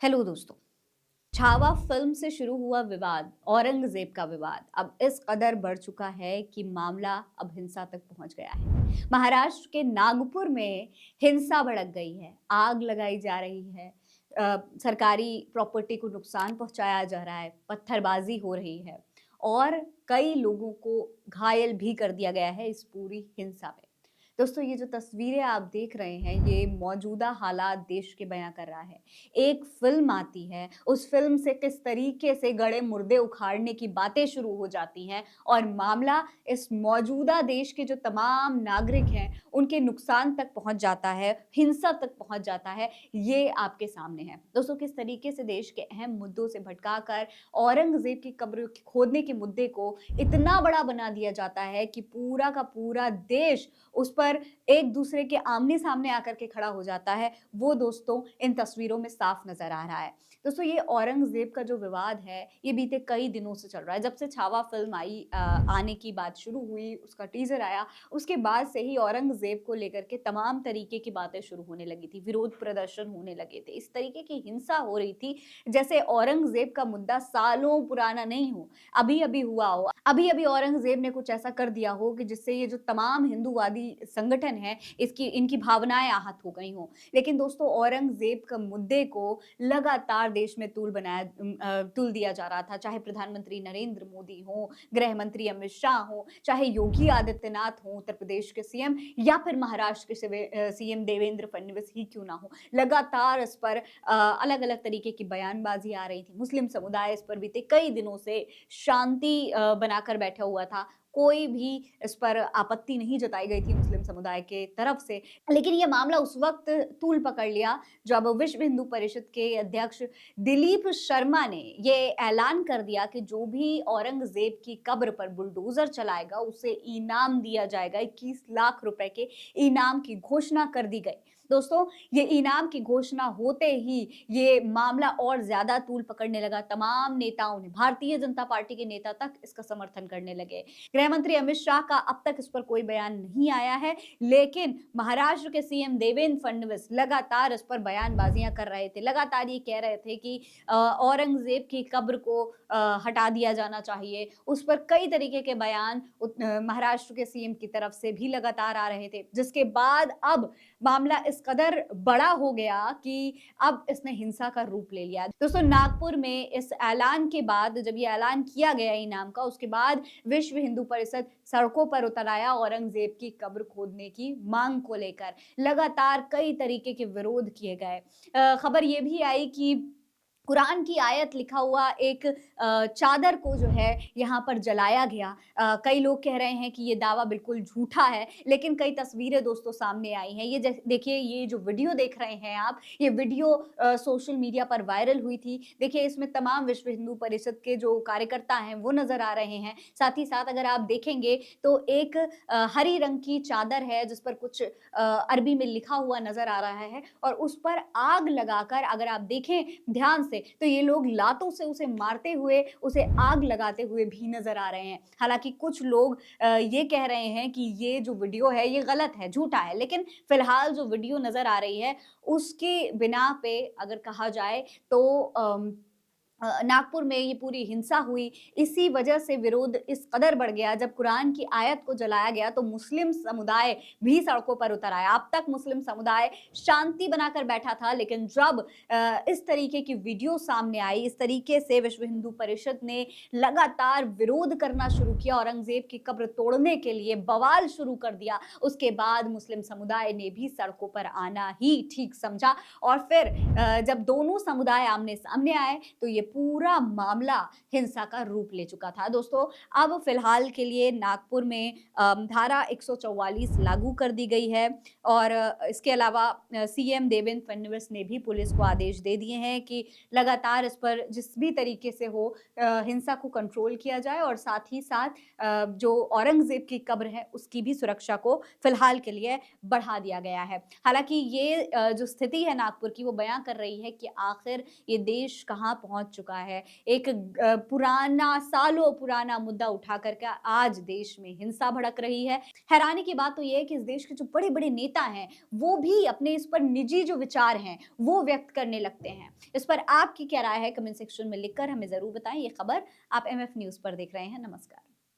Hello दोस्तों। Chhaava film से शुरू हुआ विवाद, औरंगजेब का विवाद अब इस कदर बढ़ चुका है कि मामला अब हिंसा तक पहुंच गया है। महाराष्ट्र के नागपुर में हिंसा भड़क गई है, आग लगाई जा रही है, सरकारी प्रॉपर्टी को नुकसान पहुंचाया जा रहा है, पत्थरबाजी हो रही है और कई लोगों को घायल भी कर दिया गया है इस पूरी हिंसा में। दोस्तों, ये जो तस्वीरें आप देख रहे हैं, ये मौजूदा हालात देश के बयां कर रहा है। एक फ़िल्म आती है, उस फ़िल्म से किस तरीके से गड़े मुर्दे उखाड़ने की बातें शुरू हो जाती हैं और मामला इस मौजूदा देश के जो तमाम नागरिक हैं, उनके नुकसान तक पहुँच जाता है, हिंसा तक पहुँच जाता है, ये आपके सामने है। दोस्तों, किस तरीके से देश के अहम मुद्दों से भटकाकर औरंगज़ेब की कब्र खोदने के मुद्दे को इतना बड़ा बना दिया जाता है कि पूरा का पूरा देश उस पर एक दूसरे के आमने-सामने आकर के खड़ा हो जाता है, वो दोस्तों इन तस्वीरों में साफ नज़र आ रहा है। दोस्तों, ये औरंगज़ेब का जो विवाद है, ये बीते कई दिनों से चल रहा है। जब से छावा फ़िल्म आई आने की बात शुरू हुई, उसका टीज़र आया, उसके बाद से ही औरंगज़ेब को लेकर के तमाम तरीके की बातें शुरू होने लगी थी, विरोध प्रदर्शन होने लगे थे। इस तरीके की हिंसा हो रही थी, जैसे औरंगज़ेब का मुद्दा सालों पुराना नहीं हो, अभी-अभी हुआ हो। अभी-अभी औरंगज़ेब ने कुछ ऐसा कर दिया हो कि जिससे ये जो तमाम हिंदूवादी संगठन हैं, इनकी भावनाएँ आहत हो गई हों। लेकिन दोस्तों, औरंगज़ेब का मुद्दे को लगातार देश में तूल दिया जा रहा था, चाहे प्रधानमंत्री नरेंद्र मोदी हों, गृह मंत्री अमित शाह हों, चाहे योगी आदित्यनाथ हों, उत्तर प्रदेश के सीएम या फिर महाराष्ट्र के सीएम देवेंद्र फडणवीस ही क्यों ना हों। लगातार इस पर अलग-अलग तरीके की बयानबाज़ी आ रही थी। मुस्लिम समुदाय इस पर बीते कई दिनों से शांति बनाकर बैठा हुआ था। कोई भी इस पर आपत्ति नहीं जताई गई थी मुस्लिम समुदाय के तरफ से। लेकिन ये मामला उस वक़्त तूल पकड़ लिया जब विश्व हिंदू परिषद के अध्यक्ष दिलीप शर्मा ने ये ऐलान कर दिया कि जो भी औरंगज़ेब की कब्र पर बुलडोज़र चलाएगा, उसे इनाम दिया जाएगा। 21 लाख रुपए के इनाम की घोषणा कर दी गई। दोस्तों, ये इनाम की घोषणा होते ही ये मामला और ज़्यादा तूल पकड़ने लगा। तमाम नेताओं ने, भारतीय जनता पार्टी के नेता तक इसका समर्थन करने लगे। गृह मंत्री अमित शाह का अब तक इस पर कोई बयान नहीं आया है, लेकिन महाराष्ट्र के सीएम देवेंद्र फडणवीस लगातार इस पर बयानबाजियां कर रहे थे। लगातार ये कह रहे थे कि औरंगज़ेब की कब्र को हटा दिया जाना चाहिए। उस पर कई तरीके के बयान महाराष्ट्र के सीएम की तरफ से भी लगातार आ रहे थे, जिसके बाद अब मामला इस कदर बड़ा हो गया कि अब इसने हिंसा का रूप ले लिया। दोस्तों, नागपुर में इस ऐलान के बाद, जब ये ऐलान किया गया इनाम का, उसके बाद विश्व हिंदू परिषद सड़कों पर उतर आया औरंगज़ेब की कब्र खोदने की मांग को लेकर। लगातार कई तरीके के विरोध किए गए। खबर ये भी आई कि कुरान की आयत लिखा हुआ एक चादर को जो है यहाँ पर जलाया गया। कई लोग कह रहे हैं कि ये दावा बिल्कुल झूठा है, लेकिन कई तस्वीरें दोस्तों सामने आई हैं। ये देखिए, ये जो वीडियो देख रहे हैं आप, ये वीडियो सोशल मीडिया पर वायरल हुई थी। देखिए, इसमें तमाम विश्व हिंदू परिषद के जो कार्यकर्ता हैं, वो नज़र आ रहे हैं। साथ ही साथ अगर आप देखेंगे तो एक हरी रंग की चादर है जिस पर कुछ अरबी में लिखा हुआ नज़र आ रहा है और उस पर आग लगाकर, अगर आप देखें ध्यान से, तो ये लोग लातों से उसे मारते हुए, उसे आग लगाते हुए भी नज़र आ रहे हैं। हालाँकि कुछ लोग ये कह रहे हैं कि ये जो वीडियो है, ये गलत है, झूठा है, लेकिन फिलहाल जो वीडियो नज़र आ रही है, उसकी बिना पे अगर कहा जाए तो नागपुर में ये पूरी हिंसा हुई, इसी वजह से विरोध इस कदर बढ़ गया। जब कुरान की आयत को जलाया गया तो मुस्लिम समुदाय भी सड़कों पर उतर आया। अब तक मुस्लिम समुदाय शांति बनाकर बैठा था, लेकिन जब इस तरीके की वीडियो सामने आई, इस तरीके से विश्व हिंदू परिषद ने लगातार विरोध करना शुरू किया, औरंगज़ेब की कब्र तोड़ने के लिए बवाल शुरू कर दिया, उसके बाद मुस्लिम समुदाय ने भी सड़कों पर आना ही ठीक समझा और फिर जब दोनों समुदाय आमने-सामने आए, तो ये पूरा मामला हिंसा का रूप ले चुका था। दोस्तों, अब फिलहाल के लिए नागपुर में धारा 144 लागू कर दी गई है और इसके अलावा सीएम देवेंद्र फडणवीस ने भी पुलिस को आदेश दे दिए हैं कि लगातार इस पर जिस भी तरीके से हो हिंसा को कंट्रोल किया जाए और साथ ही साथ जो औरंगज़ेब की कब्र है, उसकी भी सुरक्षा को फिलहाल के लिए बढ़ा दिया गया है। हालाँकि ये जो स्थिति है नागपुर की, वो बयां कर रही है कि आखिर ये देश कहाँ पहुँच चुका चुका है। एक पुराना, सालों पुराना मुद्दा उठा कर के आज देश में हिंसा भड़क रही है। हैरानी की बात तो ये है कि इस देश के जो बड़े-बड़े नेता हैं, वो भी अपने इस पर निजी जो विचार हैं, वो व्यक्त करने लगते हैं। इस पर आपकी क्या राय है? कमेंट सेक्शन में लिखकर हमें ज़रूर बताएँ। ये खबर आप एमएफ न्यूज़ पर देख रहे हैं। नमस्कार।